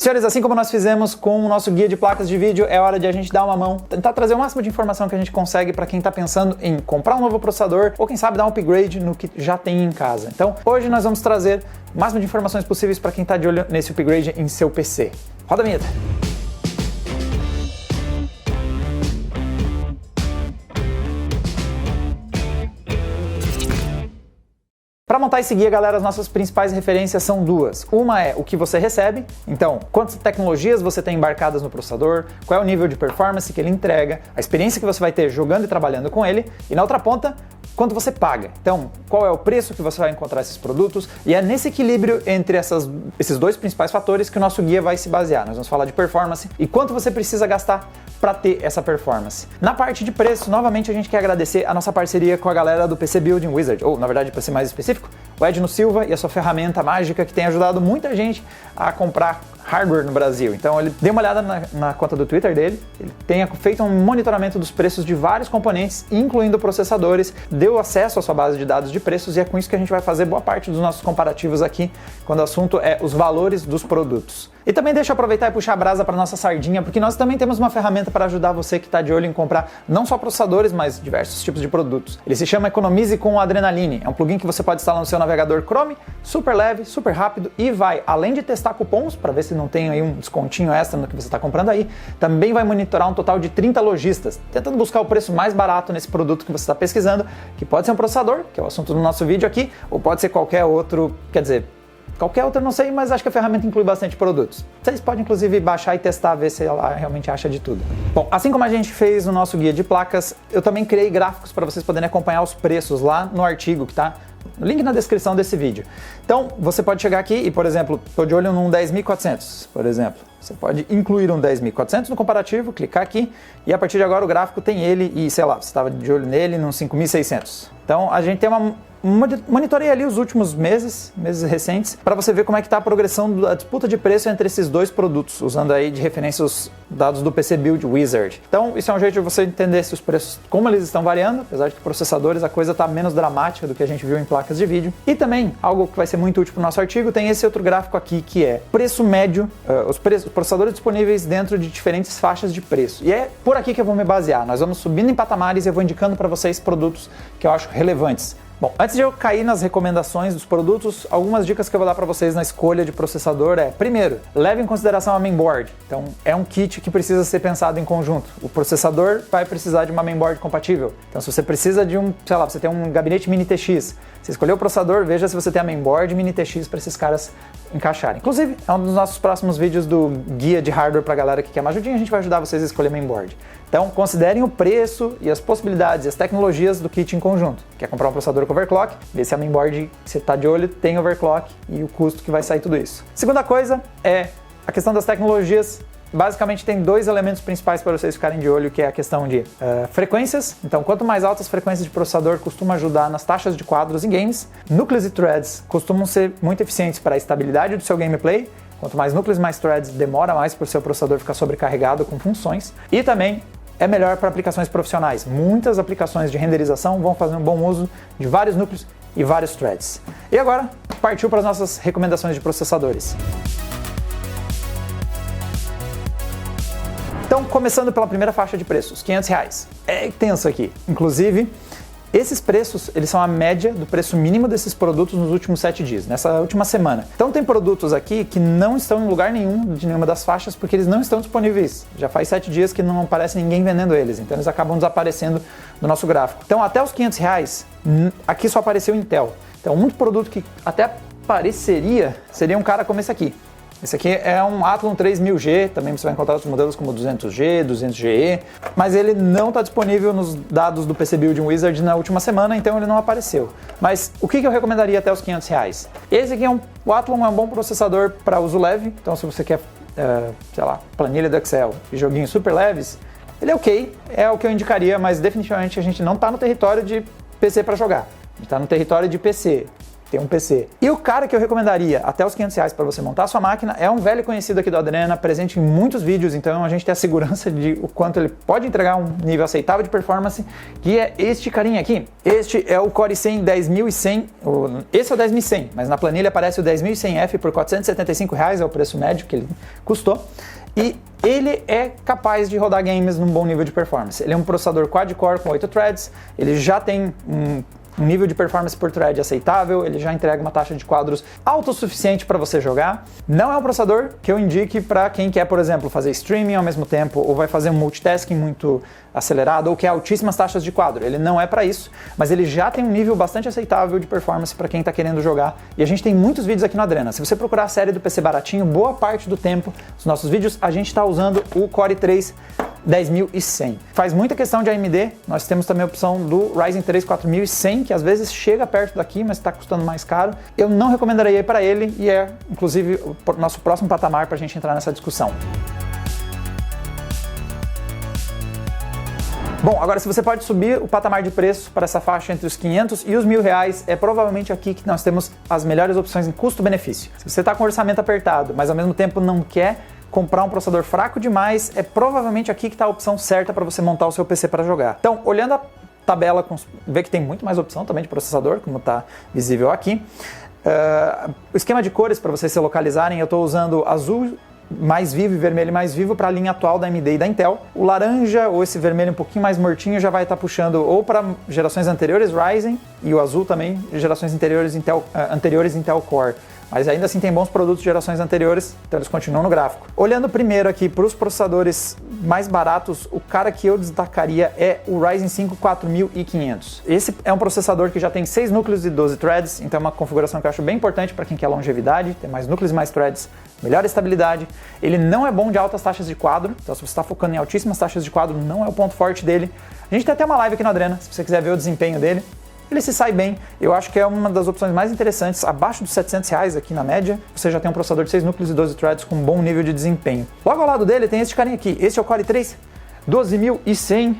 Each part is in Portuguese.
Senhores, assim como nós fizemos com o nosso guia de placas de vídeo, é hora de a gente dar uma mão, tentar trazer o máximo de informação que a gente consegue para quem está pensando em comprar um novo processador ou quem sabe dar um upgrade no que já tem em casa. Então, hoje nós vamos trazer o máximo de informações possíveis para quem está de olho nesse upgrade em seu PC. Roda a vinheta! Para montar esse guia, galera, as nossas principais referências são duas. Uma é o que você recebe, então quantas tecnologias você tem embarcadas no processador, qual é o nível de performance que ele entrega, a experiência que você vai ter jogando e trabalhando com ele, e na outra ponta, quanto você paga. Então, qual é o preço que você vai encontrar esses produtos, e é nesse equilíbrio entre esses dois principais fatores que o nosso guia vai se basear. Nós vamos falar de performance e quanto você precisa gastar para ter essa performance. Na parte de preço, novamente a gente quer agradecer a nossa parceria com a galera do PC Building Wizard, ou na verdade, para ser mais específico, o Edno Silva e a sua ferramenta mágica que tem ajudado muita gente a comprar hardware no Brasil. Então ele deu uma olhada na conta do Twitter dele, ele tem feito um monitoramento dos preços de vários componentes, incluindo processadores, deu acesso à sua base de dados de preços e é com isso que a gente vai fazer boa parte dos nossos comparativos aqui, quando o assunto é os valores dos produtos. E também deixa eu aproveitar e puxar a brasa para nossa sardinha, porque nós também temos uma ferramenta para ajudar você que está de olho em comprar não só processadores, mas diversos tipos de produtos. Ele se chama Economize com Adrenaline. É um plugin que você pode instalar no seu navegador Chrome, super leve, super rápido e vai, além de testar cupons, para ver se não tem aí um descontinho extra no que você está comprando aí, também vai monitorar um total de 30 lojistas, tentando buscar o preço mais barato nesse produto que você está pesquisando, que pode ser um processador, que é o assunto do nosso vídeo aqui, ou pode ser qualquer outro, quer dizer, qualquer outra eu não sei, mas acho que a ferramenta inclui bastante produtos. Vocês podem inclusive baixar e testar, ver se ela realmente acha de tudo. Bom, assim como a gente fez no nosso guia de placas, eu também criei gráficos para vocês poderem acompanhar os preços lá no artigo que tá no link na descrição desse vídeo. Então, você pode chegar aqui e, por exemplo, estou de olho num 10.400, por exemplo. Você pode incluir um 10.400 no comparativo, clicar aqui e a partir de agora o gráfico tem ele e, sei lá, você estava de olho nele num 5.600. Então, a gente tem monitorei ali os últimos meses recentes, para você ver como é que está a progressão da disputa de preço entre esses dois produtos, usando aí de referência os dados do PC Build Wizard. Então, isso é um jeito de você entender se os preços, como eles estão variando, apesar de que processadores a coisa está menos dramática do que a gente viu em placas de vídeo. E também, algo que vai ser muito útil para o nosso artigo, tem esse outro gráfico aqui que é preço médio, os processadores disponíveis dentro de diferentes faixas de preço. E é por aqui que eu vou me basear. Nós vamos subindo em patamares e eu vou indicando para vocês produtos que eu acho relevantes. Bom, antes de eu cair nas recomendações dos produtos, algumas dicas que eu vou dar para vocês na escolha de processador é, primeiro, leve em consideração a mainboard. Então, é um kit que precisa ser pensado em conjunto. O processador vai precisar de uma mainboard compatível. Então, se você precisa de sei lá, você tem um gabinete mini TX, você escolheu o processador, veja se você tem a mainboard mini TX para esses caras encaixarem. Inclusive, é um dos nossos próximos vídeos do guia de hardware para a galera que quer uma ajudinha, a gente vai ajudar vocês a escolher mainboard. Então, considerem o preço e as possibilidades e as tecnologias do kit em conjunto. Quer comprar um processador com overclock? Vê se a mainboard que você está de olho tem overclock e o custo que vai sair tudo isso. Segunda coisa é a questão das tecnologias. Basicamente tem dois elementos principais para vocês ficarem de olho, que é a questão de frequências. Então, quanto mais altas frequências de processador costuma ajudar nas taxas de quadros em games. Núcleos e threads costumam ser muito eficientes para a estabilidade do seu gameplay. Quanto mais núcleos, mais threads, demora mais para o seu processador ficar sobrecarregado com funções. E também é melhor para aplicações profissionais. Muitas aplicações de renderização vão fazer um bom uso de vários núcleos e vários threads. E agora, partiu para as nossas recomendações de processadores. Então, começando pela primeira faixa de preços, R$500. É tenso aqui. Inclusive, esses preços, eles são a média do preço mínimo desses produtos nos últimos 7 dias, nessa última semana. Então tem produtos aqui que não estão em lugar nenhum de nenhuma das faixas porque eles não estão disponíveis. Já faz 7 dias que não aparece ninguém vendendo eles, então eles acabam desaparecendo do nosso gráfico. Então até os R$500, aqui só apareceu Intel. Então muito produto que até apareceria seria um cara como esse aqui. Esse aqui é um Athlon 3000G, também você vai encontrar outros modelos como 200G, 200GE, mas ele não está disponível nos dados do PC Building Wizard na última semana, então ele não apareceu. Mas o que eu recomendaria até os R$500? Esse aqui o Athlon é um bom processador para uso leve, então se você quer, sei lá, planilha do Excel e joguinhos super leves, ele é ok, é o que eu indicaria, mas definitivamente a gente não está no território de PC para jogar, a gente está no território de PC. ter um PC. E o cara que eu recomendaria até os R$500 para você montar a sua máquina é um velho conhecido aqui do Adrena, presente em muitos vídeos, então a gente tem a segurança de o quanto ele pode entregar um nível aceitável de performance, que é este carinha aqui. Este é o Core i 10100, esse é o 10100, mas na planilha aparece o 10100F por R$475, é o preço médio que ele custou. E ele é capaz de rodar games num bom nível de performance. Ele é um processador quad-core com 8 threads, ele já tem um nível de performance por thread aceitável, ele já entrega uma taxa de quadros autossuficiente para você jogar. Não é um processador que eu indique para quem quer, por exemplo, fazer streaming ao mesmo tempo, ou vai fazer um multitasking muito acelerado, ou quer altíssimas taxas de quadro. Ele não é para isso, mas ele já tem um nível bastante aceitável de performance para quem está querendo jogar. E a gente tem muitos vídeos aqui no Adrena. Se você procurar a série do PC baratinho, boa parte do tempo dos nossos vídeos a gente está usando o Core i3 10100. Faz muita questão de AMD, nós temos também a opção do Ryzen 3 4100, que às vezes chega perto daqui, mas está custando mais caro. Eu não recomendaria ir para ele e é, inclusive, o nosso próximo patamar para a gente entrar nessa discussão. Bom, agora se você pode subir o patamar de preço para essa faixa entre os 500 e os R$1.000, é provavelmente aqui que nós temos as melhores opções em custo-benefício. Se você está com o orçamento apertado, mas ao mesmo tempo não quer comprar um processador fraco demais, é provavelmente aqui que está a opção certa para você montar o seu PC para jogar. Então, olhando a tabela, vê que tem muito mais opção também de processador, como está visível aqui. O esquema de cores, para vocês se localizarem, eu estou usando azul mais vivo e vermelho mais vivo para a linha atual da AMD e da Intel. O laranja, ou esse vermelho um pouquinho mais mortinho, já vai estar puxando ou para gerações anteriores Ryzen, e o azul também, gerações anteriores Intel Core. Mas ainda assim tem bons produtos de gerações anteriores, então eles continuam no gráfico. Olhando primeiro aqui para os processadores mais baratos, o cara que eu destacaria é o Ryzen 5 4500. Esse é um processador que já tem 6 núcleos e 12 threads, então é uma configuração que eu acho bem importante para quem quer longevidade, ter mais núcleos e mais threads, melhor estabilidade. Ele não é bom de altas taxas de quadro, então se você está focando em altíssimas taxas de quadro, não é o ponto forte dele. A gente tem até uma live aqui no Adrena, se você quiser ver o desempenho dele. Ele se sai bem, eu acho que é uma das opções mais interessantes, abaixo dos R$700 aqui na média, você já tem um processador de 6 núcleos e 12 threads com um bom nível de desempenho. Logo ao lado dele tem esse carinha aqui, esse é o Core i3 12100.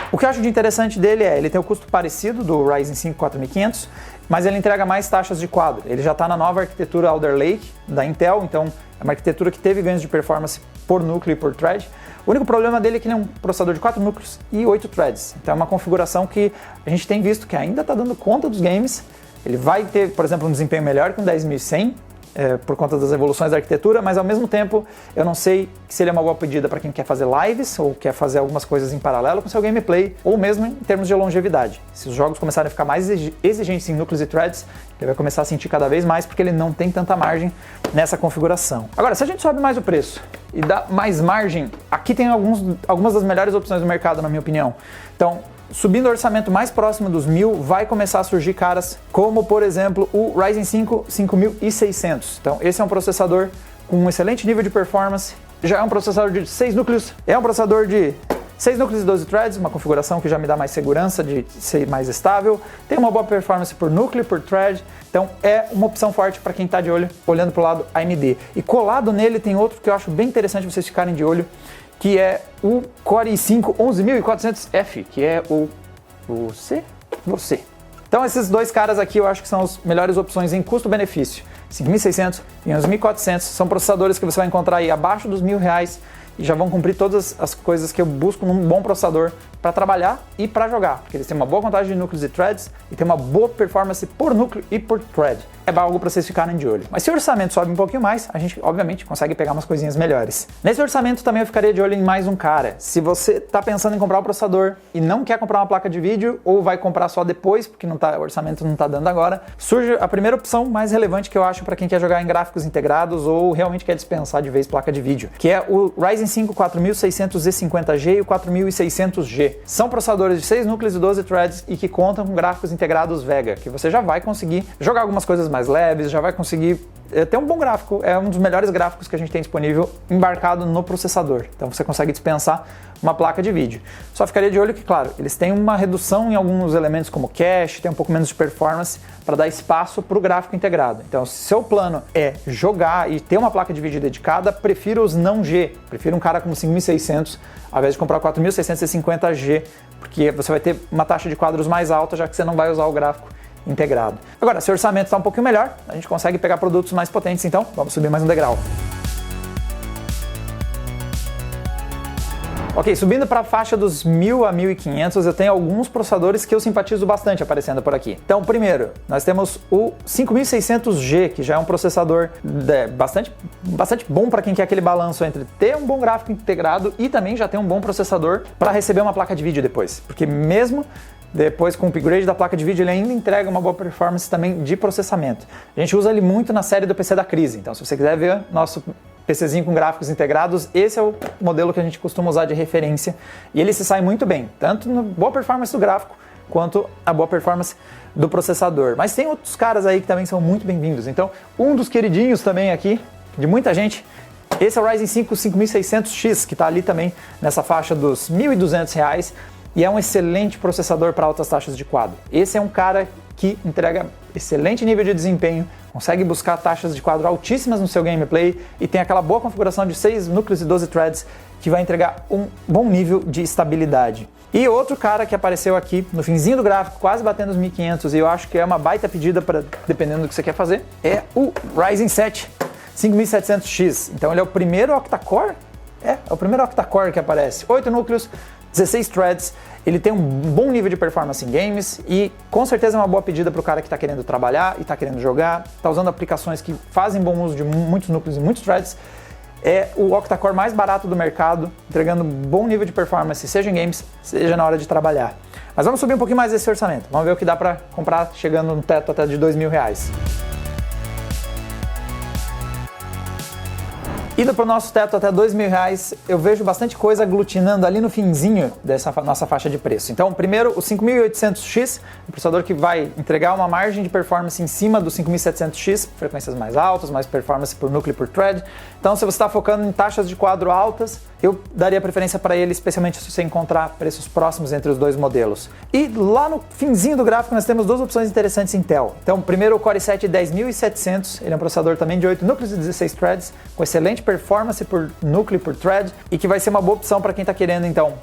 O que eu acho de interessante dele é, ele tem o custo parecido do Ryzen 5 4500, mas ele entrega mais taxas de quadro. Ele já está na nova arquitetura Alder Lake da Intel, então é uma arquitetura que teve ganhos de performance por núcleo e por thread. O único problema dele é que ele é um processador de 4 núcleos e 8 threads. Então é uma configuração que a gente tem visto que ainda está dando conta dos games. Ele vai ter, por exemplo, um desempenho melhor que um 10100, por conta das evoluções da arquitetura, mas ao mesmo tempo eu não sei se ele é uma boa pedida para quem quer fazer lives ou quer fazer algumas coisas em paralelo com seu gameplay, ou mesmo em termos de longevidade. Se os jogos começarem a ficar mais exigentes em núcleos e threads, ele vai começar a sentir cada vez mais porque ele não tem tanta margem nessa configuração. Agora, se a gente sobe mais o preço e dá mais margem, aqui tem algumas das melhores opções do mercado, na minha opinião. Então, subindo o orçamento mais próximo dos 1.000, vai começar a surgir caras como, por exemplo, o Ryzen 5 5600. Então, esse é um processador com um excelente nível de performance, já é um processador de 6 núcleos, é um processador de 6 núcleos e 12 threads, uma configuração que já me dá mais segurança de ser mais estável, tem uma boa performance por núcleo, por thread, então é uma opção forte para quem está de olho, olhando para o lado AMD. E colado nele tem outro que eu acho bem interessante vocês ficarem de olho, que é o Core i5 11400F, que é você. Então esses dois caras aqui eu acho que são as melhores opções em custo-benefício. 5.600 e 11.400 são processadores que você vai encontrar aí abaixo dos R$1.000 e já vão cumprir todas as coisas que eu busco num bom processador para trabalhar e para jogar, porque eles têm uma boa contagem de núcleos e threads e tem uma boa performance por núcleo e por thread. É algo para vocês ficarem de olho. Mas se o orçamento sobe um pouquinho mais, a gente obviamente consegue pegar umas coisinhas melhores. Nesse orçamento também eu ficaria de olho em mais um cara. Se você está pensando em comprar um processador e não quer comprar uma placa de vídeo ou vai comprar só depois, porque o orçamento não está dando agora, surge a primeira opção mais relevante que eu acho para quem quer jogar em gráficos integrados ou realmente quer dispensar de vez placa de vídeo, que é o Ryzen 5 4650G e o 4600G. São processadores de 6 núcleos e 12 threads e que contam com gráficos integrados Vega, que você já vai conseguir jogar algumas coisas mais leves, já vai conseguir ter um bom gráfico, é um dos melhores gráficos que a gente tem disponível embarcado no processador, então você consegue dispensar uma placa de vídeo. Só ficaria de olho que, claro, eles têm uma redução em alguns elementos como cache, tem um pouco menos de performance para dar espaço para o gráfico integrado. Então, se seu plano é jogar e ter uma placa de vídeo dedicada, prefiro os não G, prefiro um cara como 5600 ao invés de comprar 4650G, porque você vai ter uma taxa de quadros mais alta, já que você não vai usar o gráfico integrado. Agora, se o orçamento está um pouquinho melhor, a gente consegue pegar produtos mais potentes, então vamos subir mais um degrau. Ok, subindo para a faixa dos 1.000 a 1.500, eu tenho alguns processadores que eu simpatizo bastante aparecendo por aqui. Então, primeiro, nós temos o 5600G, que já é um processador bastante bom para quem quer aquele balanço entre ter um bom gráfico integrado e também já ter um bom processador para receber uma placa de vídeo depois. Porque mesmo depois, com o upgrade da placa de vídeo, ele ainda entrega uma boa performance também de processamento. A gente usa ele muito na série do PC da crise, então se você quiser ver nosso PCzinho com gráficos integrados, esse é o modelo que a gente costuma usar de referência e ele se sai muito bem, tanto na boa performance do gráfico quanto a boa performance do processador. Mas tem outros caras aí que também são muito bem-vindos. Então, um dos queridinhos também aqui, de muita gente, esse é o Ryzen 5 5600X, que está ali também nessa faixa dos R$ 1.200 e é um excelente processador para altas taxas de quadro. Esse é um cara que entrega excelente nível de desempenho, consegue buscar taxas de quadro altíssimas no seu gameplay e tem aquela boa configuração de 6 núcleos e 12 threads que vai entregar um bom nível de estabilidade. E outro cara que apareceu aqui no finzinho do gráfico, quase batendo os 1.500, e eu acho que é uma baita pedida para dependendo do que você quer fazer, é o Ryzen 7 5700X. Então ele é o primeiro octa-core, é o primeiro octa-core que aparece. 8 núcleos, 16 threads, ele tem um bom nível de performance em games e com certeza é uma boa pedida para o cara que está querendo trabalhar e está querendo jogar, está usando aplicações que fazem bom uso de muitos núcleos e muitos threads. É o octa-core mais barato do mercado, entregando bom nível de performance, seja em games, seja na hora de trabalhar. Mas vamos subir um pouquinho mais esse orçamento, vamos ver o que dá para comprar chegando no teto até de R$2.000. Indo para o nosso teto até R$2.000, eu vejo bastante coisa aglutinando ali no finzinho dessa nossa faixa de preço. Então, primeiro, o 5800X, um processador que vai entregar uma margem de performance em cima do 5700X, frequências mais altas, mais performance por núcleo e por thread. Então, se você está focando em taxas de quadro altas, eu daria preferência para ele, especialmente se você encontrar preços próximos entre os dois modelos. E lá no finzinho do gráfico nós temos duas opções interessantes Intel. Então, primeiro o Core i7 10700, ele é um processador também de 8 núcleos e 16 threads, com excelente performance por núcleo e por thread, e que vai ser uma boa opção para quem está querendo, então,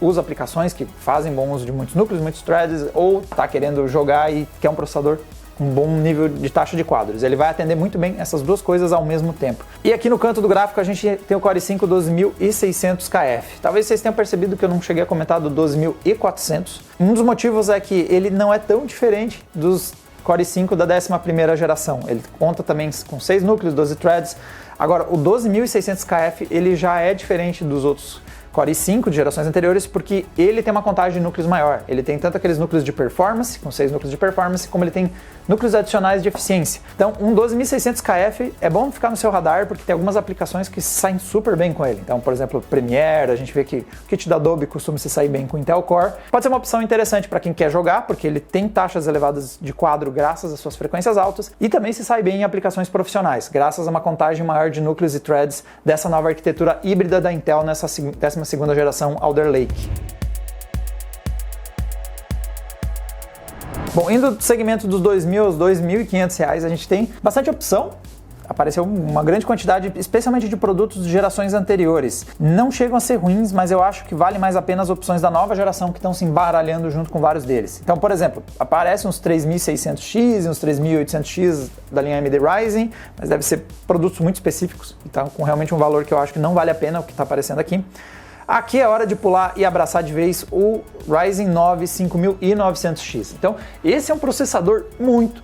usa aplicações que fazem bom uso de muitos núcleos, muitos threads, ou está querendo jogar e quer um processador com um bom nível de taxa de quadros. Ele vai atender muito bem essas duas coisas ao mesmo tempo. E aqui no canto do gráfico a gente tem o Core i5 12600KF. Talvez vocês tenham percebido que eu não cheguei a comentar do 12400. Um dos motivos é que ele não é tão diferente dos Core i5 da 11ª geração. Ele conta também com 6 núcleos, 12 threads. Agora, o 12600KF ele já é diferente dos outros Core i5 de gerações anteriores, porque ele tem uma contagem de núcleos maior. Ele tem tanto aqueles núcleos de performance, com 6 núcleos de performance, como ele tem núcleos adicionais de eficiência. Então, um 12600KF é bom ficar no seu radar, porque tem algumas aplicações que saem super bem com ele. Então, por exemplo, Premiere, a gente vê que o kit da Adobe costuma se sair bem com Intel Core. Pode ser uma opção interessante para quem quer jogar, porque ele tem taxas elevadas de quadro graças às suas frequências altas, e também se sai bem em aplicações profissionais, graças a uma contagem maior de núcleos e threads dessa nova arquitetura híbrida da Intel nessa 12ª geração Alder Lake. Bom, indo do segmento dos R$2.000 aos R$2.500, a gente tem bastante opção. Apareceu uma grande quantidade, especialmente de produtos de gerações anteriores. Não chegam a ser ruins, mas eu acho que vale mais a pena as opções da nova geração que estão se embaralhando junto com vários deles. Então, por exemplo, aparecem uns 3600X e uns 3800X da linha AMD Ryzen, mas deve ser produtos muito específicos, então com realmente um valor que eu acho que não vale a pena o que está aparecendo aqui. Aqui é hora de pular e abraçar de vez o Ryzen 9 5900X. Então, esse é um processador muito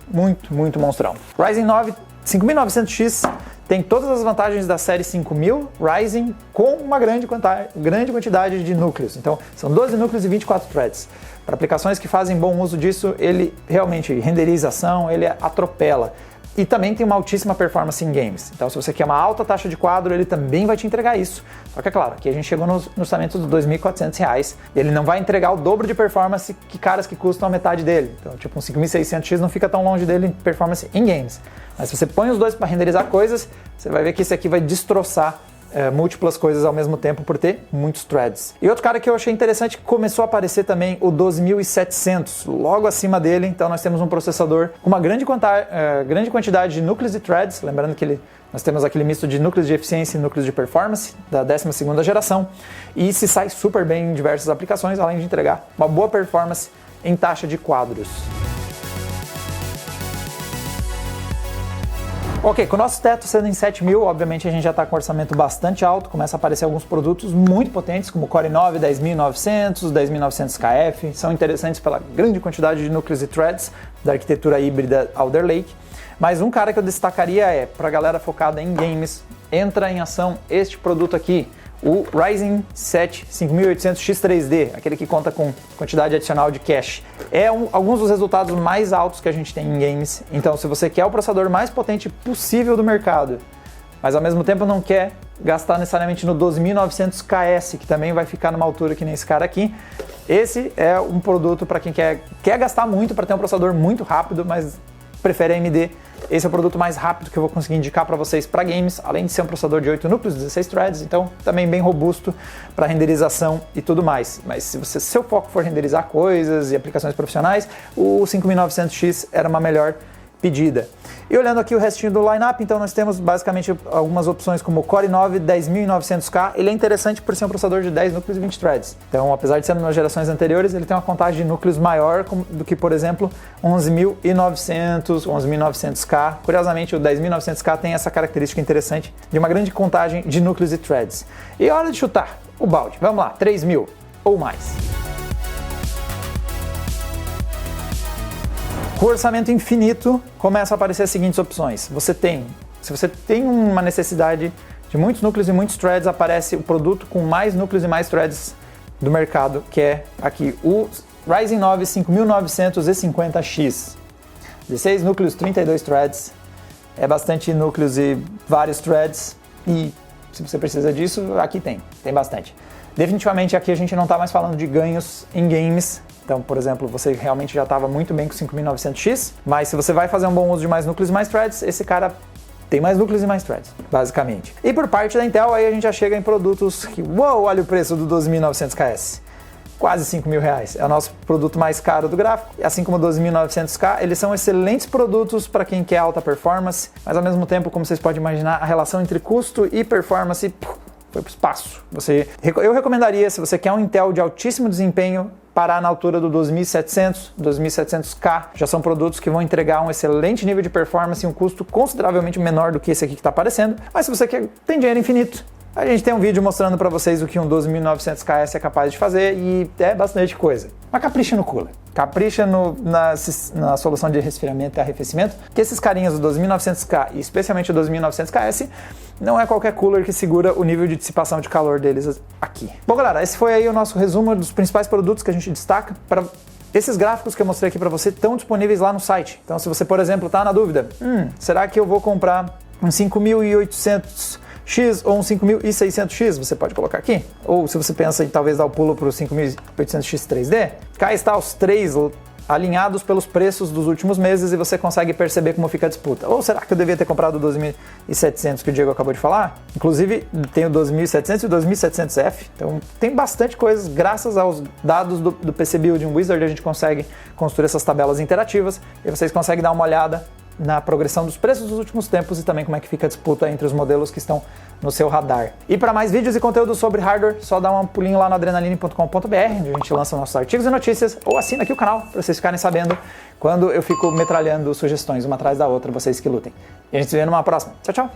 monstrão. Ryzen 9 5900X tem todas as vantagens da série 5000 Ryzen com uma grande quantidade de núcleos. Então, são 12 núcleos e 24 threads. Para aplicações que fazem bom uso disso, ele realmente, renderização, ele atropela. E também tem uma altíssima performance em games. Então, se você quer uma alta taxa de quadro, ele também vai te entregar isso. Só que é claro, aqui a gente chegou no orçamento dos R$2.400. Ele não vai entregar o dobro de performance que caras que custam a metade dele. Então, tipo, um 5600X não fica tão longe dele em performance em games. Mas se você põe os dois para renderizar coisas, você vai ver que esse aqui vai destroçar múltiplas coisas ao mesmo tempo por ter muitos threads. E outro cara que eu achei interessante, que começou a aparecer também o 12700, logo acima dele. Então nós temos um processador com uma grande quantidade de núcleos e threads, lembrando que nós temos aquele misto de núcleos de eficiência e núcleos de performance da 12ª geração, e se sai super bem em diversas aplicações, além de entregar uma boa performance em taxa de quadros. Ok, com o nosso teto sendo em 7.000, obviamente a gente já está com um orçamento bastante alto, começa a aparecer alguns produtos muito potentes, como o Core i9 10900, 10900KF, são interessantes pela grande quantidade de núcleos e threads da arquitetura híbrida Alder Lake. Mas um cara que eu destacaria para a galera focada em games, entra em ação este produto aqui, o Ryzen 7 5800X3D, aquele que conta com quantidade adicional de cache. Alguns dos resultados mais altos que a gente tem em games. Então, se você quer o processador mais potente possível do mercado, mas ao mesmo tempo não quer gastar necessariamente no 12900KS, que também vai ficar numa altura que nem esse cara aqui, esse é um produto para quem quer gastar muito para ter um processador muito rápido, mas prefere AMD. Esse é o produto mais rápido que eu vou conseguir indicar para vocês para games, além de ser um processador de 8 núcleos, 16 threads, então também bem robusto para renderização e tudo mais. Mas se seu foco for renderizar coisas e aplicações profissionais, o 5900X era uma melhor pedida. E olhando aqui o restinho do lineup, então nós temos basicamente algumas opções como o Core i9 10900K, ele é interessante por ser um processador de 10 núcleos e 20 threads. Então, apesar de ser nas gerações anteriores, ele tem uma contagem de núcleos maior do que, por exemplo, 11900, 11900K. Curiosamente, o 10900K tem essa característica interessante de uma grande contagem de núcleos e threads. E hora de chutar o balde. Vamos lá, 3.000 ou mais. Com orçamento infinito, começam a aparecer as seguintes opções. Se você tem uma necessidade de muitos núcleos e muitos threads, aparece o produto com mais núcleos e mais threads do mercado, que é aqui o Ryzen 9 5950X. 16 núcleos, 32 threads, é bastante núcleos e vários threads, e se você precisa disso, aqui tem bastante. Definitivamente aqui a gente não está mais falando de ganhos em games. Então, por exemplo, você realmente já estava muito bem com o 5900X, mas se você vai fazer um bom uso de mais núcleos e mais threads, esse cara tem mais núcleos e mais threads, basicamente. E por parte da Intel, aí a gente já chega em produtos que, uou, olha o preço do 12900KS. Quase R$5.000. É o nosso produto mais caro do gráfico. Assim como o 12900K, eles são excelentes produtos para quem quer alta performance, mas ao mesmo tempo, como vocês podem imaginar, a relação entre custo e performance foi para o espaço. Eu recomendaria, se você quer um Intel de altíssimo desempenho, parar na altura do 2700, 2700K. Já são produtos que vão entregar um excelente nível de performance e um custo consideravelmente menor do que esse aqui que está aparecendo. Mas se você tem dinheiro infinito, a gente tem um vídeo mostrando para vocês o que um 12900KS é capaz de fazer e é bastante coisa. Mas capricha no cooler. Capricha na solução de resfriamento e arrefecimento, que esses carinhas do 12900K e especialmente o 12900KS não é qualquer cooler que segura o nível de dissipação de calor deles aqui. Bom, galera, esse foi aí o nosso resumo dos principais produtos que a gente destaca. Esses gráficos que eu mostrei aqui para você estão disponíveis lá no site. Então, se você, por exemplo, está na dúvida, será que eu vou comprar um 5800X ou um 5600X, você pode colocar aqui. Ou se você pensa em talvez dar o pulo para o 5800X 3D, cá está os três alinhados pelos preços dos últimos meses e você consegue perceber como fica a disputa. Ou será que eu devia ter comprado o 2700 que o Diego acabou de falar? Inclusive tem o 2700 e o 2700F, então tem bastante coisa. Graças aos dados do PC Building Wizard a gente consegue construir essas tabelas interativas e vocês conseguem dar uma olhada na progressão dos preços dos últimos tempos e também como é que fica a disputa entre os modelos que estão no seu radar. E para mais vídeos e conteúdo sobre hardware, só dá um pulinho lá no adrenaline.com.br, onde a gente lança nossos artigos e notícias, ou assina aqui o canal para vocês ficarem sabendo quando eu fico metralhando sugestões uma atrás da outra, vocês que lutem. E a gente se vê numa próxima. Tchau, tchau!